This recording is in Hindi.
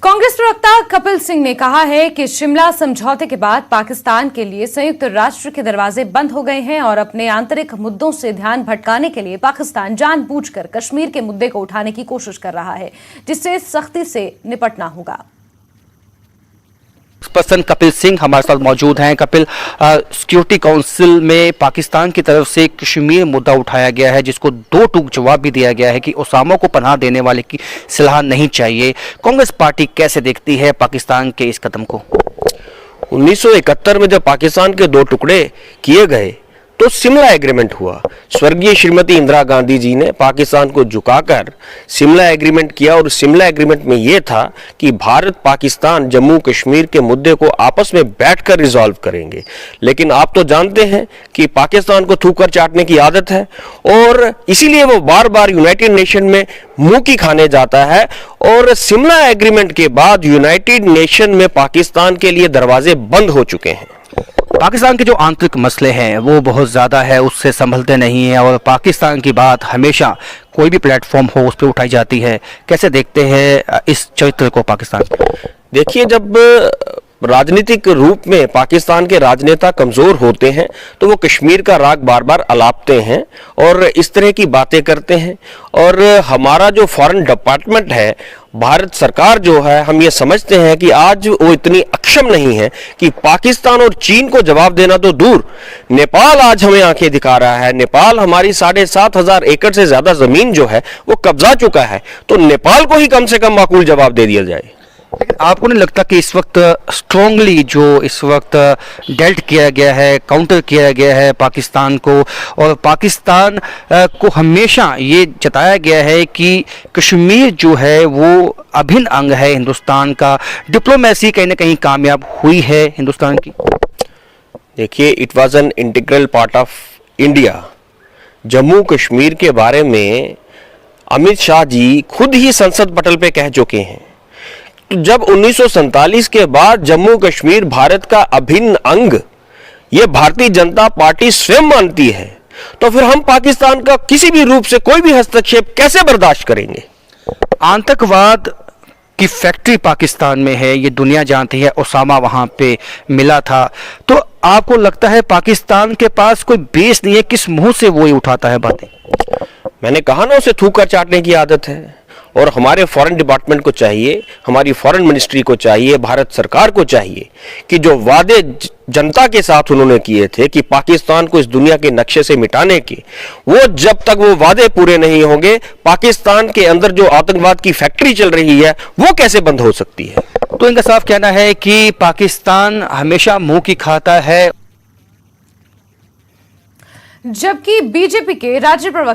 कांग्रेस प्रवक्ता कपिल सिंह ने कहा है कि शिमला समझौते के बाद पाकिस्तान के लिए संयुक्त राष्ट्र के दरवाजे बंद हो गए हैं और अपने आंतरिक मुद्दों से ध्यान भटकाने के लिए पाकिस्तान जानबूझकर कश्मीर के मुद्दे को उठाने की कोशिश कर रहा है, जिससे सख्ती से निपटना होगा। पर्सन कपिल सिंह हमारे साथ मौजूद हैं। कपिल, सिक्योरिटी काउंसिल में पाकिस्तान की तरफ से कश्मीर मुद्दा उठाया गया है, जिसको दो टूक जवाब भी दिया गया है कि ओसामा को पनाह देने वाले की सलाह नहीं चाहिए। कांग्रेस पार्टी कैसे देखती है पाकिस्तान के इस कदम को? 1971 में जब पाकिस्तान के दो टुकड़े किए गए तो शिमला एग्रीमेंट हुआ। स्वर्गीय श्रीमती इंदिरा गांधी जी ने पाकिस्तान को झुकाकर शिमला एग्रीमेंट किया और शिमला एग्रीमेंट में यह था कि भारत पाकिस्तान जम्मू कश्मीर के मुद्दे को आपस में बैठकर रिजॉल्व करेंगे। लेकिन आप तो जानते हैं कि पाकिस्तान को थूकर चाटने की आदत है और इसीलिए वो बार बार यूनाइटेड नेशन में मुंह की खाने जाता है। और शिमला एग्रीमेंट के बाद यूनाइटेड नेशन में पाकिस्तान के लिए दरवाजे बंद हो चुके हैं। पाकिस्तान के जो आंतरिक मसले हैं वो बहुत ज़्यादा है, उससे संभलते नहीं हैं और पाकिस्तान की बात हमेशा कोई भी प्लेटफॉर्म हो उस पर उठाई जाती है। कैसे देखते हैं इस चरित्र को पाकिस्तान? देखिए, जब राजनीतिक रूप में पाकिस्तान के राजनेता कमजोर होते हैं तो वो कश्मीर का राग बार बार अलापते हैं और इस तरह की बातें करते हैं। और हमारा जो फॉरेन डिपार्टमेंट है, भारत सरकार जो है, हम ये समझते हैं कि आज वो इतनी अक्षम नहीं है कि पाकिस्तान और चीन को जवाब देना तो दूर, नेपाल आज हमें आंखें दिखा रहा है। नेपाल हमारी 7,500 एकड़ से ज्यादा जमीन जो है वो कब्जा चुका है, तो नेपाल को ही कम से कम माकूल जवाब दे दिया जाए। लेकिन आपको नहीं लगता कि इस वक्त स्ट्रांगली जो इस वक्त डेल्ट किया गया है, काउंटर किया गया है पाकिस्तान को, और पाकिस्तान को हमेशा ये जताया गया है कि कश्मीर जो है वो अभिन्न अंग है हिंदुस्तान का, डिप्लोमेसी कहीं ना कहीं कामयाब हुई है हिंदुस्तान की? देखिए, it was an integral part of India. Jammu Kashmir के बारे में अमित शाह जी खुद ही संसद पटल पे कह चुके हैं। तो जब 1947 के बाद जम्मू कश्मीर भारत का अभिन्न अंग ये भारतीय जनता पार्टी स्वयं मानती है, तो फिर हम पाकिस्तान का किसी भी रूप से कोई भी हस्तक्षेप कैसे बर्दाश्त करेंगे? आतंकवाद की फैक्ट्री पाकिस्तान में है, ये दुनिया जानती है। ओसामा वहां पे मिला था, तो आपको लगता है पाकिस्तान के पास कोई बेस नहीं है? किस मुंह से वो ही उठाता है बातें? मैंने कहा ना, उसे थूक कर चाटने की आदत है। और हमारे फॉरेन डिपार्टमेंट को चाहिए, हमारी फॉरेन मिनिस्ट्री को चाहिए, भारत सरकार को चाहिए कि जो वादे जनता के साथ उन्होंने किए थे कि पाकिस्तान को इस दुनिया के नक्शे से मिटाने के, वो जब तक वो वादे पूरे नहीं होंगे, पाकिस्तान के अंदर जो आतंकवाद की फैक्ट्री चल रही है वो कैसे बंद हो सकती है? तो इनका साफ कहना है कि पाकिस्तान हमेशा मुंह की खाता है। जबकि बीजेपी के राज्य प्रवक्ता